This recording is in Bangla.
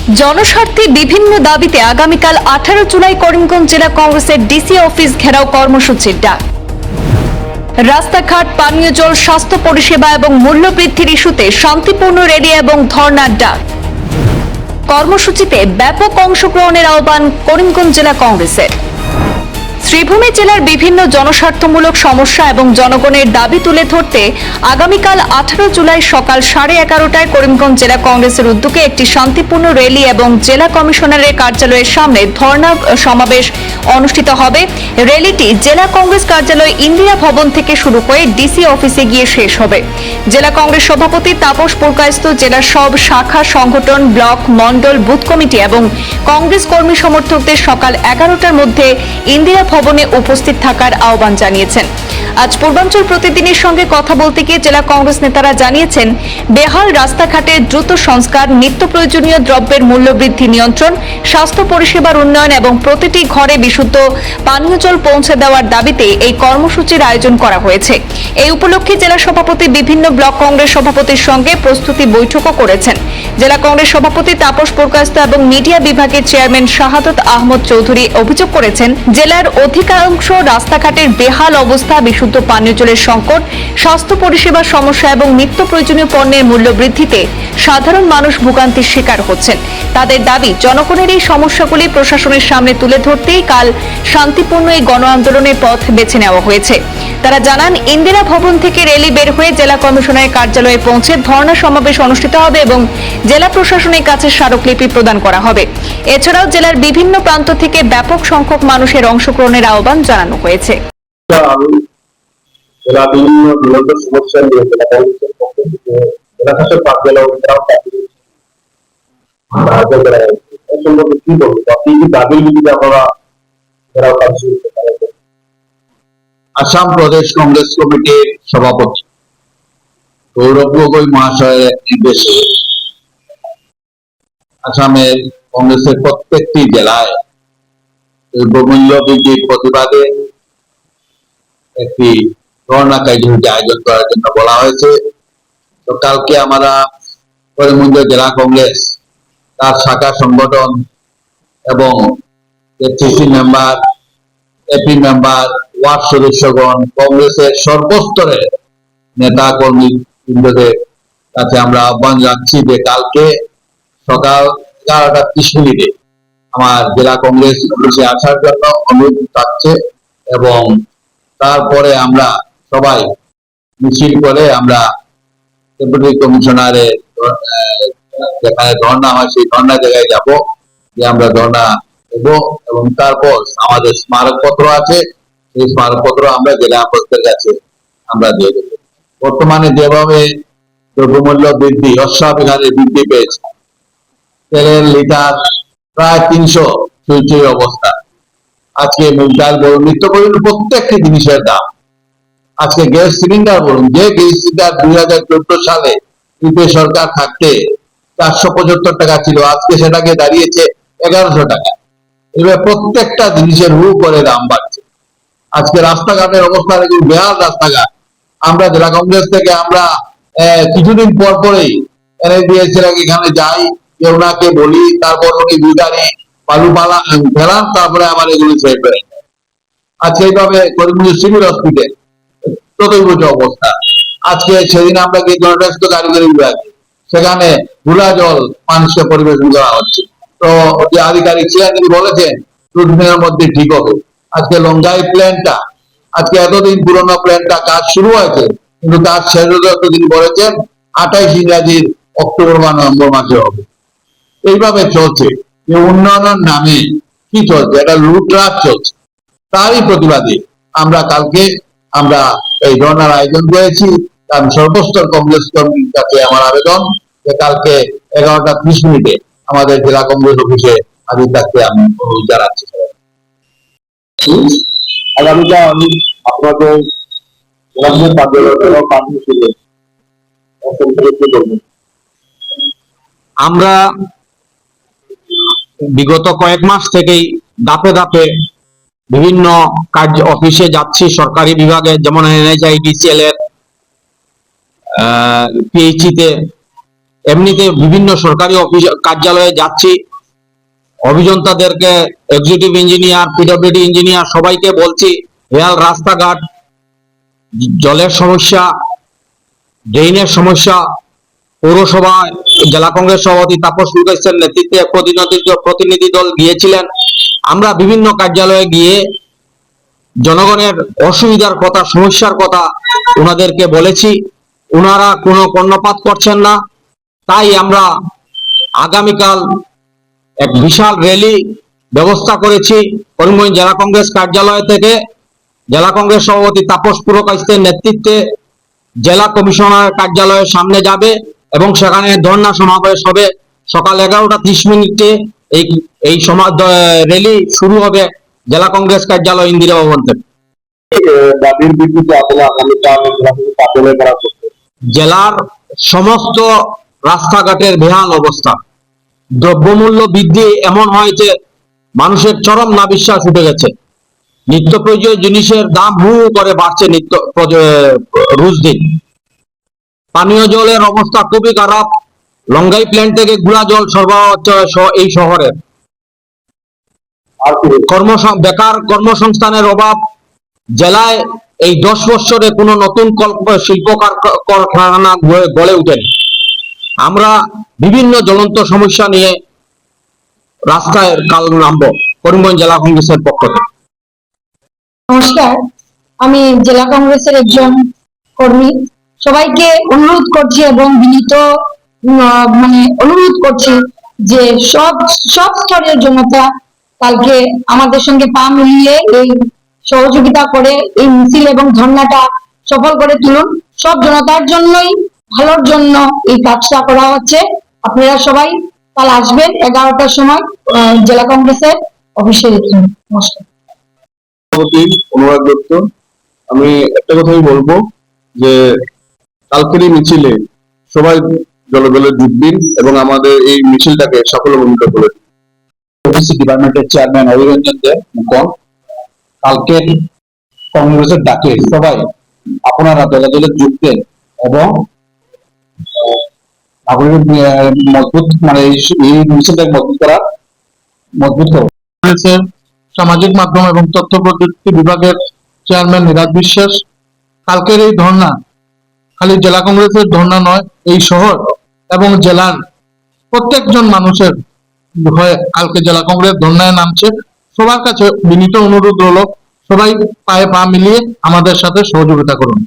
জনস্বার্থে বিভিন্ন দাবিতে আগামীকাল 18 জুলাই করিমগঞ্জ জেলা কংগ্রেসের ডিসি অফিস ঘেরাও কর্মসূচির ডাক। রাস্তাঘাট, পানীয় জল, স্বাস্থ্য পরিষেবা এবং মূল্য বৃদ্ধির ইস্যুতে শান্তিপূর্ণ র্যালি এবং ধর্নার ডাক। কর্মসূচিতে ব্যাপক অংশগ্রহণের আহ্বান করিমগঞ্জ জেলা কংগ্রেসের। শ্রীভূমি জেলার বিভিন্ন জনস্বার্থমূলক সমস্যা এবং জনগণের দাবি তুলে ধরতে আগামীকাল 18 জুলাই সকাল 11:30টায় করিমগঞ্জ জেলা কংগ্রেসের উদ্যোগে একটি শান্তিপূর্ণ র্যালি এবং জেলা কমিশনারের কার্যালয়ের সামনে ধর্ণা সমাবেশ অনুষ্ঠিত হবে। র্যালিটি জেলা কংগ্রেস কার্যালয় ইন্দিরা ভবন থেকে শুরু হয়ে ডিসি অফিসে গিয়ে শেষ হবে। জেলা কংগ্রেস সভাপতি তাপস পুরকায়স্থ জেলার সব শাখা সংগঠন, ব্লক, মণ্ডল, বুথ কমিটি এবং কংগ্রেস কর্মী সমর্থকদের সকাল 11টার মধ্যে ইন্দিরা ভবনে উপস্থিত থাকার আহ্বান জানিয়েছেন। আজ পূর্বাঞ্চল প্রতিদিনের সঙ্গে কথা বলতে গিয়ে জেলা কংগ্রেস নেতারা জানিয়েছেন, বেহাল রাস্তাঘাটের দ্রুত সংস্কার, নিত্য প্রয়োজনীয় দ্রব্যের মূল্য বৃদ্ধি নিয়ন্ত্রণ, স্বাস্থ্য পরিষেবার উন্নয়ন এবং প্রতিটি ঘরে বিশুদ্ধ পানীয় জল পৌঁছে দেওয়ার দাবিতে এই কর্মসূচির আয়োজন করা হয়েছে। এই উপলক্ষে জেলা সভাপতি বিভিন্ন ব্লক কংগ্রেস সভাপতির সঙ্গে প্রস্তুতি বৈঠকও করেছেন। জেলা কংগ্রেস সভাপতি তাপস পুরকায়স্থ এবং মিডিয়া বিভাগের চেয়ারম্যান শাহাদত আহমদ চৌধুরী অভিযোগ করেছেন, জেলার অধিকাংশ রাস্তাঘাটের বেহাল অবস্থা, বিশুদ্ধ পানীয় জলের সংকট, স্বাস্থ্য পরিষেবার সমস্যা এবং নিত্য প্রয়োজনীয় পণ্যের মূল্য বৃদ্ধিতে সাধারণ মানুষ ভোগান্তির শিকার হচ্ছেন। তাদের দাবি, জনগণের এই সমস্যাগুলি প্রশাসনের সামনে তুলে ধরতেই কাল শান্তিপূর্ণ এই গণ আন্দোলনের পথ বেছে নেওয়া হয়েছে। তারা জানান, ইন্দিরা ভবন থেকে র্যালি বের হয়ে জেলা কমিশনারের কার্যালয়ে পৌঁছে ধর্ণা সমাবেশ অনুষ্ঠিত হবে এবং জেলা প্রশাসনের কাছে স্মারকলিপি প্রদান করা হবে। এছাড়াও জেলার বিভিন্ন প্রান্ত থেকে ব্যাপক সংখ্যক মানুষের অংশগ্রহণের আহ্বান জানানো হয়েছে। জেলা বিভিন্ন নিরন্তর সমস্যা নিয়ে জেলা কংগ্রেসের পক্ষ থেকে জেলা শাসক কার্যালয় সম্পর্কে কি বলবো, আপনি কি দাবির ভিত্তিতে আপনারা জেলা কার্যসূচি? আসাম প্রদেশ কংগ্রেস কমিটির সভাপতি গৌরব গগৈ মহাশয়ের এক নির্দেশে আসামের কংগ্রেসের প্রত্যেকটি জেলায় দ্রব্যমূল্য বৃদ্ধির প্রতিবাদে একটি ধর্ণা কার্যসূচি আয়োজন করার জন্য বলা হয়েছে। তো কালকে আমরা করিমগঞ্জ জেলা কংগ্রেস, তার শাখা সংগঠন এবং CC member, AP member, ward সদস্যগণ, কংগ্রেসের সর্বস্তরের নেতা কর্মী বৃন্দদের কাছে আমরা আহ্বান জানাচ্ছি যে কালকে সকাল 11:30 আমার জেলা কংগ্রেস অফিসে আসার জন্য অনুরোধ থাকছে এবং তারপরে আমরা সবাই মিছিল করে আমরা ডেপুটি কমিশনারের যেখানে ধর্ণা হয় সেই ধর্ণা জায়গায় যাব, যে আমরা ধর্ণা দেব এবং তারপর আমাদের স্মারকপত্র আছে, সেই স্মারকপত্র আমরা জেলা আপাতের কাছে আমরা দিয়ে দেবো। বর্তমানে যেভাবে দ্রব্যমূল্য বৃদ্ধি অস্বাভাবিকভাবে বৃদ্ধি পেয়েছে, তেলের লিটার প্রায় 300 চলছে অবস্থা। আজকে মুগ ডাল বলুন, নিত্য প্রয়োজনীয় প্রত্যেকটি জিনিসের দাম। আজকে গ্যাস সিলিন্ডার বলুন, যে গ্যাস সিলিন্ডার 2014 সালে ইউপি সরকার থাকতে 475 টাকা ছিল, আজকে সেটাকে দাঁড়িয়েছে 1100 টাকা। এবার প্রত্যেকটা জিনিসের হু করে দাম বাড়ছে। আজকে রাস্তাঘাটের অবস্থা দেখুন, বেহাল রাস্তাঘাট। আমরা জেলা কংগ্রেস থেকে আমরা কিছুদিন পর পরেই NABS এখানে যাই, ওনাকে বলি, তারপর উনি দুধারি বালু পালা ফেলান, তারপরে আবার এগুলো ছেড়ে ফেলেন। আজকে এইভাবে করিমগঞ্জ সিভিল হসপিটাল ততই বুঝে অবস্থা। আজকে সেদিন আমরা গিয়ে জনস্বাস্থ্য কারিগরি বিভাগে, সেখানে ধুলা জল মানুষকে পরিবেশন করা হচ্ছে। তো যে আধিকারিক ছিলেন তিনি বলেছেন 2 দিনের মধ্যে ঠিক হবে। আজকে লঙ্গাই প্ল্যানটা, আজকে এতদিন পুরোনো প্ল্যানটা কাজ শুরু হয়েছে, কিন্তু কাজ শেষ হতে তিনি বলেছেন 28 ইংরাজির অক্টোবর বা নভেম্বর মাসে হবে। এইভাবে চলছে যে উন্নয়নের নামে কি চলছে, এটা লুটরাজ চলছে। তারই প্রতিবাদে আমরা কালকে আমরা এই ধর্ণার আয়োজন করেছি। কারণ সর্বস্তর কংগ্রেস কর্মীর কাছে আমার আবেদন যে কালকে 11:30 আমাদের জেলা কংগ্রেস অফিসে হাজির থাকতে আমি অনুরোধ জানাচ্ছি। আগামীকাল আমি আপনাদের আমরা বিগত কয়েক মাস থেকেই ধাপে ধাপে বিভিন্ন কার্য অফিসে যাচ্ছি, সরকারি বিভাগে, যেমন NHIDCL এর PHE তে এমনিতে বিভিন্ন সরকারি অফিস কার্যালয়ে যাচ্ছি, অভিযন্তাদেরকে, এক্সিকিউটিভ ইঞ্জিনিয়ার, পিডব্লিউডি ইঞ্জিনিয়ার সবাইকে বলছি, রেল, রাস্তাঘাট, জলের সমস্যা, ড্রেনের সমস্যা, পৌরসভায় জেলা কংগ্রেস সভাপতি তাপস মুখার্জির নেতৃত্বে প্রতিনিধি দল গিয়েছিলেন। আমরা বিভিন্ন কার্যালয়ে গিয়ে জনগণের অসুবিধার কথা, সমস্যার কথা ওনাদেরকে বলেছি। ওনারা কোনো কর্ণপাত করছেন না। তাই আমরা আগামীকাল এক বিশাল র্যালি ব্যবস্থা করেছি। করিমগঞ্জ জেলা কংগ্রেস কার্যালয় থেকে জেলা কংগ্রেস সভাপতি তাপস পুরকাইস্তের নেতৃত্বে জেলা কমিশনার কার্যালয়ের সামনে যাবে এবং সেখানে ধর্ণা সমাবেশ হবে। সকাল 11:30 এই র্যালি শুরু হবে জেলা কংগ্রেস কার্যালয় ইন্দিরা ভবন থেকে। দাবির ভিত্তিতে আপনারা আগামীকাল পাতলে করা করছে। জেলার সমস্ত রাস্তাঘাটের বেহাল অবস্থা, দ্রব্যমূল্য বৃদ্ধি এমন হয়েছে মানুষের চরম নাবিশ্বাস উঠে গেছে। নিত্য প্রয়োজনীয় জিনিসের দাম হু হু করে বাড়ছে রোজ দিন। পানীয় জলের অবস্থা খুবই খারাপ। লঙ্গাই প্ল্যান্ট থেকে গুড়া জল সরবরাহ হচ্ছে এই শহরে। আর কি বেকার কর্মসংস্থানের অভাব। জেলায় এই 10 বছরে কোনো নতুন শিল্প কারখানা গড়ে ওঠেনি। আমরা বিভিন্ন জ্বলন্ত সমস্যা নিয়ে রাস্তায় কাল নামবো করিমগঞ্জ জেলা কংগ্রেসের পক্ষ থেকে। নমস্কার, আমি জেলা কংগ্রেসের একজন কর্মী। সবাইকে অনুরোধ করছি এবং বিনীত অনুরোধ করছি যে সব স্তরের জনতা কালকে আমাদের সঙ্গে পা মিলিয়ে এই সহযোগিতা করে এই মিছিল এবং ধর্ণাটা সফল করে তুলুন। সব জনতার জন্যই, ভালোর জন্য এই কাজটা করা হচ্ছে। আপনারা সবাই কাল আসবেন 11টার সময় জেলা কংগ্রেসের অফিসে। নমস্কার। সভাপতি অনুরাগ দত্ত। আমি একটা কথাই বলবো যে কালকের এই মিছিলে সবাই দলে দলে যোগ দিন এবং আমাদের এই মিছিলটাকে সাফল্যমণ্ডিত করে দিন। ওবিসি ডিপার্টমেন্টের চেয়ারম্যান অভিরঞ্জন দে মুকন, কালকের কংগ্রেসের ডাকে সবাই আপনারা দলে দলে যোগ দেন এবং মজবুত এই মিছিলটাকে মজবুত করো। সামাজিক মাধ্যম এবং তথ্য প্রযুক্তি বিভাগের চেয়ারম্যান নিরাজ বিশ্বাস। কালকের এই ধর্ণা খালি জেলা কংগ্রেসের ধর্ণা নয়, এই শহর এবং জেলার প্রত্যেকজন মানুষের হয়ে কালকে জেলা কংগ্রেস ধর্ণায় নামছে। সবার কাছে বিনীত অনুরোধ হলো সবাই পায়ে পা মিলিয়ে আমাদের সাথে সহযোগিতা করুন।